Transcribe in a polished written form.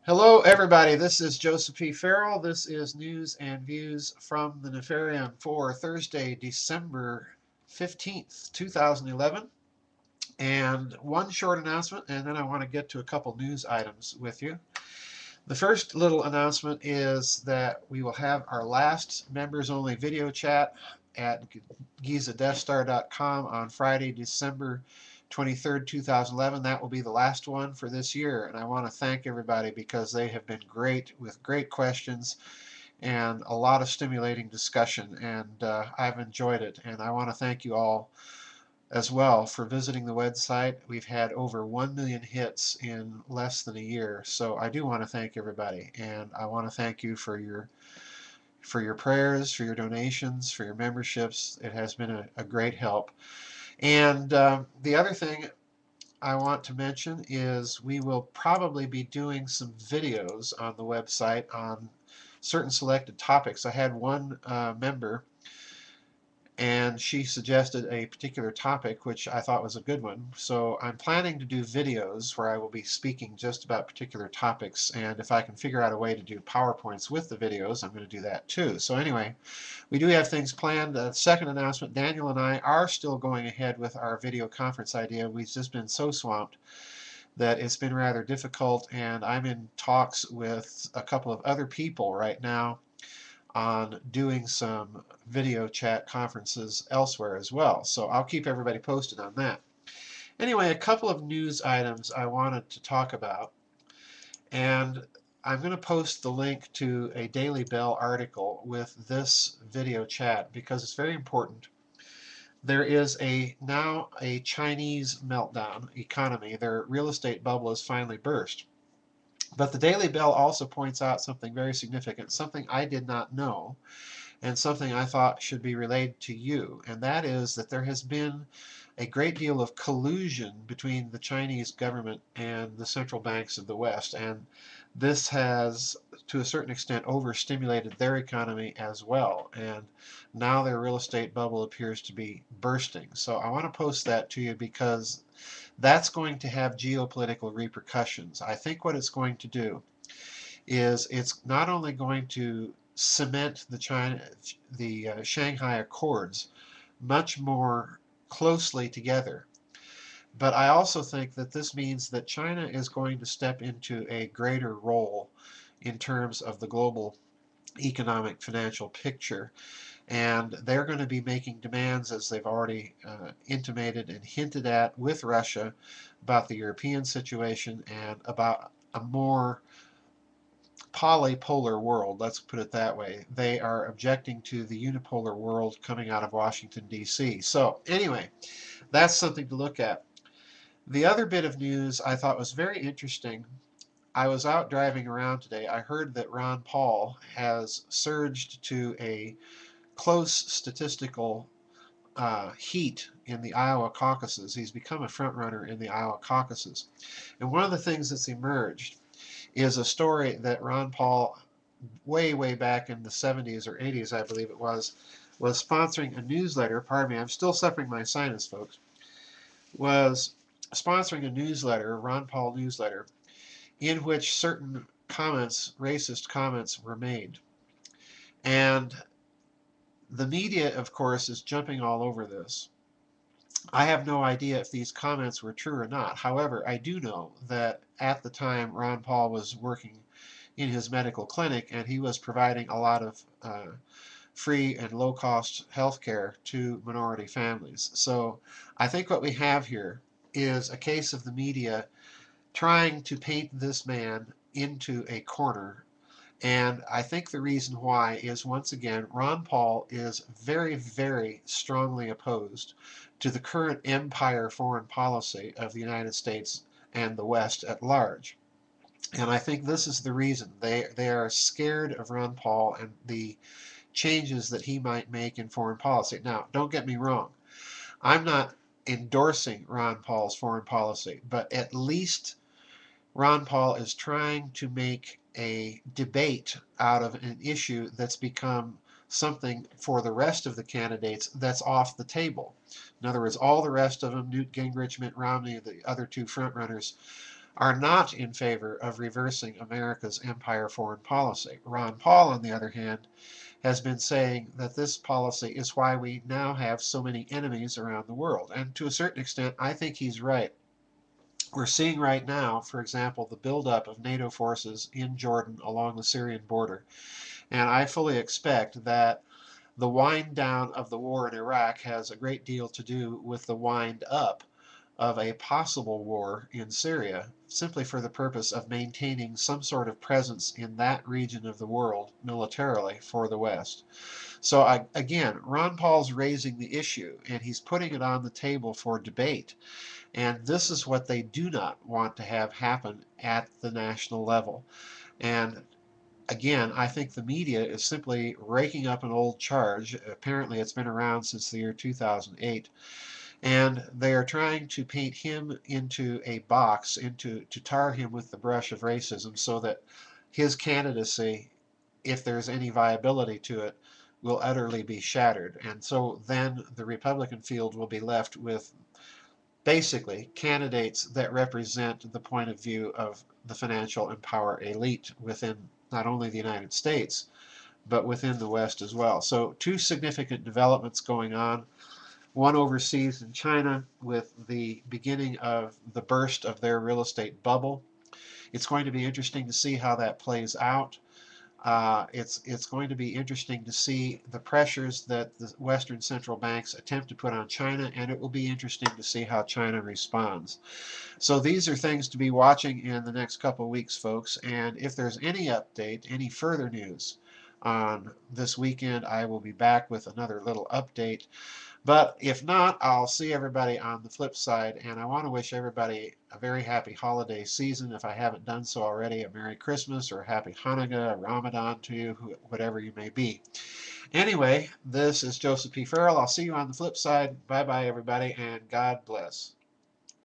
Hello, everybody. This is Joseph P. Farrell. This is News and Views from the Nefarium for Thursday, December 15th, 2011. And one short announcement, and then I want to get to a couple news items with you. The first little announcement is that we will have our last members only video chat at GizaDeathStar.com on Friday, December 23rd, 2011. That will be the last one for this year, and I want to thank everybody because they have been great with great questions and a lot of stimulating discussion, and I've enjoyed it. And I want to thank you all as well for visiting the website. We've had over 1 million hits in less than a year, so I do want to thank everybody, and I want to thank you for your prayers, for your donations, for your memberships. It has been a great help. And the other thing I want to mention is we will probably be doing some videos on the website on certain selected topics. I had one member, and she suggested a particular topic which I thought was a good one. So I'm planning to do videos where I will be speaking just about particular topics, and if I can figure out a way to do PowerPoints with the videos, I'm going to do that too. So anyway, we do have things planned. Second announcement, Daniel and I are still going ahead with our video conference idea. We've just been so swamped that it's been rather difficult, and I'm in talks with a couple of other people right now on doing some video chat conferences elsewhere as well. So I'll keep everybody posted on that. Anyway, a couple of news items I wanted to talk about, and I'm going to post the link to a Daily Bell article with this video chat because it's very important. There is now a Chinese meltdown economy. Their real estate bubble has finally burst. But the Daily Bell also points out something very significant, something I did not know, and something I thought should be relayed to you, and that is that there has been a great deal of collusion between the Chinese government and the central banks of the West, and this has, to a certain extent, overstimulated their economy as well, and now their real estate bubble appears to be bursting. So I want to post that to you because that's going to have geopolitical repercussions. I think what it's going to do is it's not only going to cement the Shanghai Accords much more closely together, but I also think that this means that China is going to step into a greater role in terms of the global economic financial picture, and they're going to be making demands, as they've already intimated and hinted at with Russia, about the European situation and about a more polypolar world, let's put it that way. They are objecting to the unipolar world coming out of Washington, D.C. So anyway, that's something to look at. The other bit of news I thought was very interesting. I was out driving around today. I heard that Ron Paul has surged to a close statistical heat in the Iowa caucuses. He's become a front runner in the Iowa caucuses. And one of the things that's emerged is a story that Ron Paul, way back in the 70s or 80s, I believe it was sponsoring a newsletter. Pardon me, I'm still suffering my sinus, folks. Was sponsoring a newsletter, Ron Paul newsletter, in which certain comments, racist comments, were made. And the media, of course, is jumping all over this. I have no idea if these comments were true or not. However, I do know that at the time Ron Paul was working in his medical clinic, and he was providing a lot of free and low-cost health care to minority families. So I think what we have here is a case of the media trying to paint this man into a corner. And I think the reason why is, once again, Ron Paul is very strongly opposed to the current empire foreign policy of the United States and the West at large. And I think this is the reason. They are scared of Ron Paul and the changes that he might make in foreign policy. Now, don't get me wrong. I'm not endorsing Ron Paul's foreign policy, but at least Ron Paul is trying to make a debate out of an issue that's become something for the rest of the candidates that's off the table. In other words, all the rest of them, Newt Gingrich, Mitt Romney, the other two frontrunners, are not in favor of reversing America's empire foreign policy. Ron Paul, on the other hand, has been saying that this policy is why we now have so many enemies around the world. And to a certain extent, I think he's right. We're seeing right now, for example, the buildup of NATO forces in Jordan along the Syrian border. And I fully expect that the wind down of the war in Iraq has a great deal to do with the wind up of a possible war in Syria, simply for the purpose of maintaining some sort of presence in that region of the world militarily for the West. So again, Ron Paul's raising the issue and he's putting it on the table for debate. And this is what they do not want to have happen at the national level. And again, I think the media is simply raking up an old charge. Apparently, it's been around since the year 2008. And they are trying to paint him into a box, to tar him with the brush of racism, so that his candidacy, if there's any viability to it, will utterly be shattered. And so then the Republican field will be left with basically candidates that represent the point of view of the financial and power elite within not only the United States, but within the West as well. So two significant developments going on. One overseas in China with the beginning of the burst of their real estate bubble. It's going to be interesting to see how that plays out. It's going to be interesting to see the pressures that the Western central banks attempt to put on China, and it will be interesting to see how China responds. So these are things to be watching in the next couple of weeks, folks. And if there's any update, any further news on this weekend, I will be back with another little update. But if not, I'll see everybody on the flip side, and I want to wish everybody a very happy holiday season. If I haven't done so already, a Merry Christmas or a Happy Hanukkah, a Ramadan to you, whatever you may be. Anyway, this is Joseph P. Farrell. I'll see you on the flip side. Bye-bye, everybody, and God bless.